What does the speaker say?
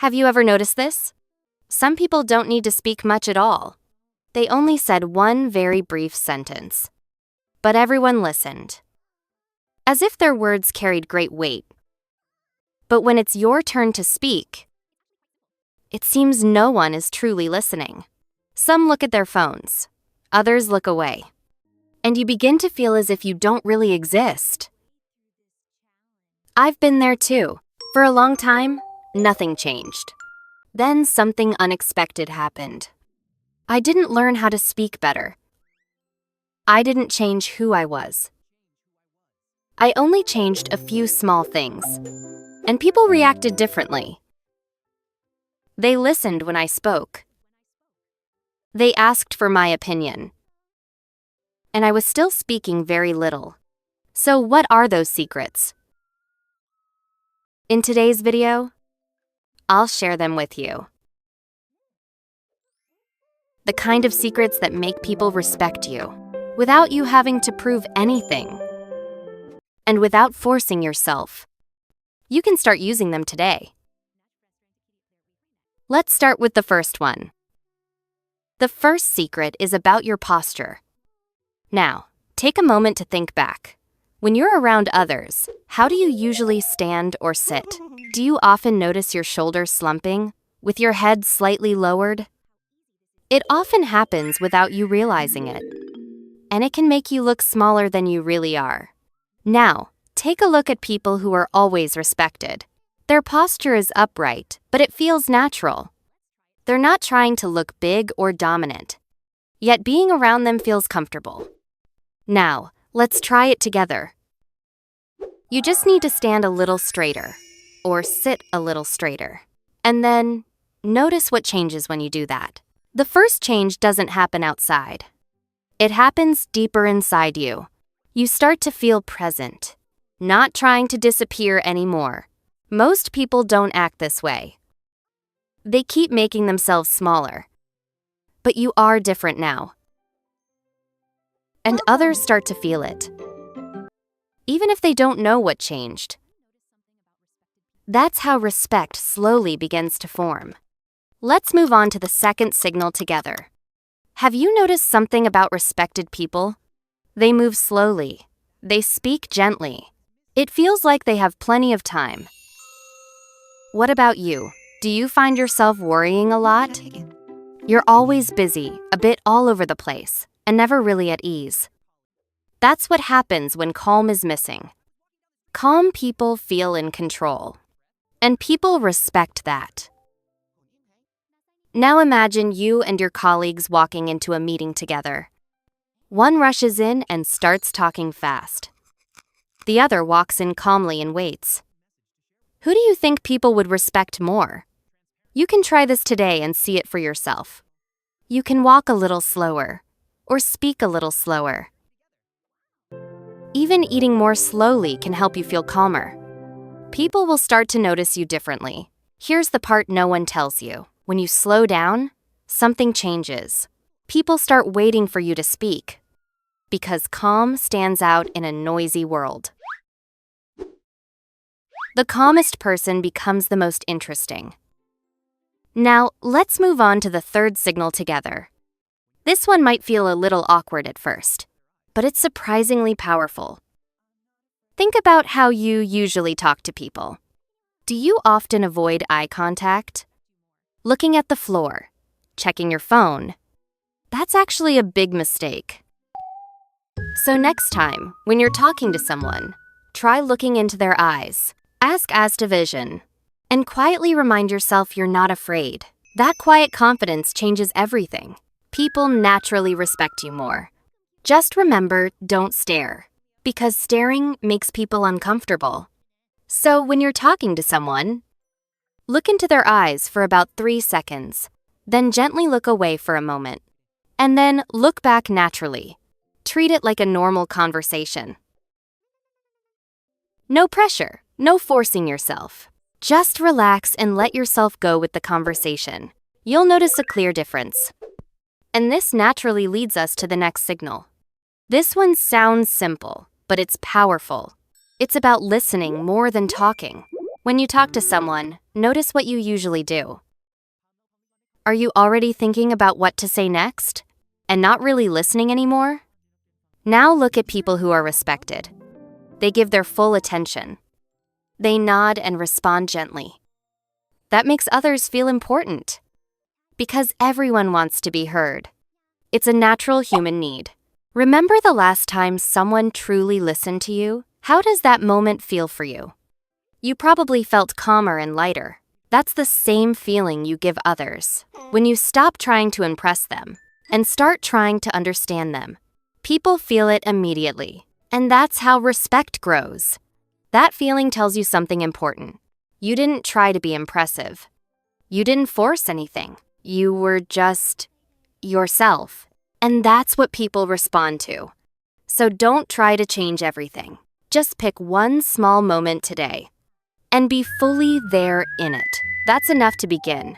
Have you ever noticed this? Some people don't need to speak much at all. They only said one very brief sentence. But everyone listened, as if their words carried great weight. But when it's your turn to speak, it seems no one is truly listening. Some look at their phones, others look away, and you begin to feel as if you don't really exist. I've been there too. For a long time, nothing changed. Then something unexpected happened. I didn't learn how to speak better. I didn't change who I was. I only changed a few small things, and people reacted differently. They listened when I spoke. They asked for my opinion. And I was still speaking very little. So what are those secrets? In today's video, I'll share them with you. The kind of secrets that make people respect you, without you having to prove anything. And without forcing yourself. You can start using them today. Let's start with the first one. The first secret is about your posture. Now, take a moment to think back. When you're around others, how do you usually stand or sit? Do you often notice your shoulders slumping, with your head slightly lowered? It often happens without you realizing it, and it can make you look smaller than you really are. Now, take a look at people who are always respected. Their posture is upright, but it feels natural. They're not trying to look big or dominant, yet being around them feels comfortable. Now, let's try it together. You just need to stand a little straighter, or sit a little straighter, and then notice what changes when you do that. The first change doesn't happen outside. It happens deeper inside you. You start to feel present, not trying to disappear anymore. Most people don't act this way. They keep making themselves smaller. But you are different now. And others start to feel it, even if they don't know what changed. That's how respect slowly begins to form. Let's move on to the second signal together. Have you noticed something about respected people? They move slowly. They speak gently. It feels like they have plenty of time. What about you? Do you find yourself worrying a lot? You're always busy, a bit all over the place, and never really at ease. That's what happens when calm is missing. Calm people feel in control, and people respect that. Now imagine you and your colleagues walking into a meeting together. One rushes in and starts talking fast. The other walks in calmly and waits. Who do you think people would respect more? You can try this today and see it for yourself. You can walk a little slower, or speak a little slower. Even eating more slowly can help you feel calmer. People will start to notice you differently. Here's the part no one tells you. When you slow down, something changes. People start waiting for you to speak, because calm stands out in a noisy world. The calmest person becomes the most interesting. Now, let's move on to the third signal together. This one might feel a little awkward at first, but it's surprisingly powerful. Think about how you usually talk to people. Do you often avoid eye contact? Looking at the floor, checking your phone? That's actually a big mistake. So next time, when you're talking to someone, try looking into their eyes. Ask as to vision, and quietly remind yourself you're not afraid. That quiet confidence changes everything. People naturally respect you more. Just remember, don't stare, because staring makes people uncomfortable. So when you're talking to someone, look into their eyes for about 3 seconds, then gently look away for a moment, and then look back naturally. Treat it like a normal conversation. No pressure, no forcing yourself. Just relax and let yourself go with the conversation. You'll notice a clear difference. And this naturally leads us to the next signal. This one sounds simple, but it's powerful. It's about listening more than talking. When you talk to someone, Notice what you usually do. Are you already thinking about what to say next? And not really listening anymore? Now look at people who are respected. They give their full attention. They nod and respond gently. That makes others feel important. Because everyone wants to be heard. It's a natural human need. Remember the last time someone truly listened to you? How does that moment feel for you? You probably felt calmer and lighter. That's the same feeling you give others when you stop trying to impress them and start trying to understand them. People feel it immediately, and that's how respect grows. That feeling tells you something important. You didn't try to be impressive. You didn't force anything. You were just yourself, and that's what people respond to. So don't try to change everything. Just pick one small moment today and be fully there in it. That's enough to begin.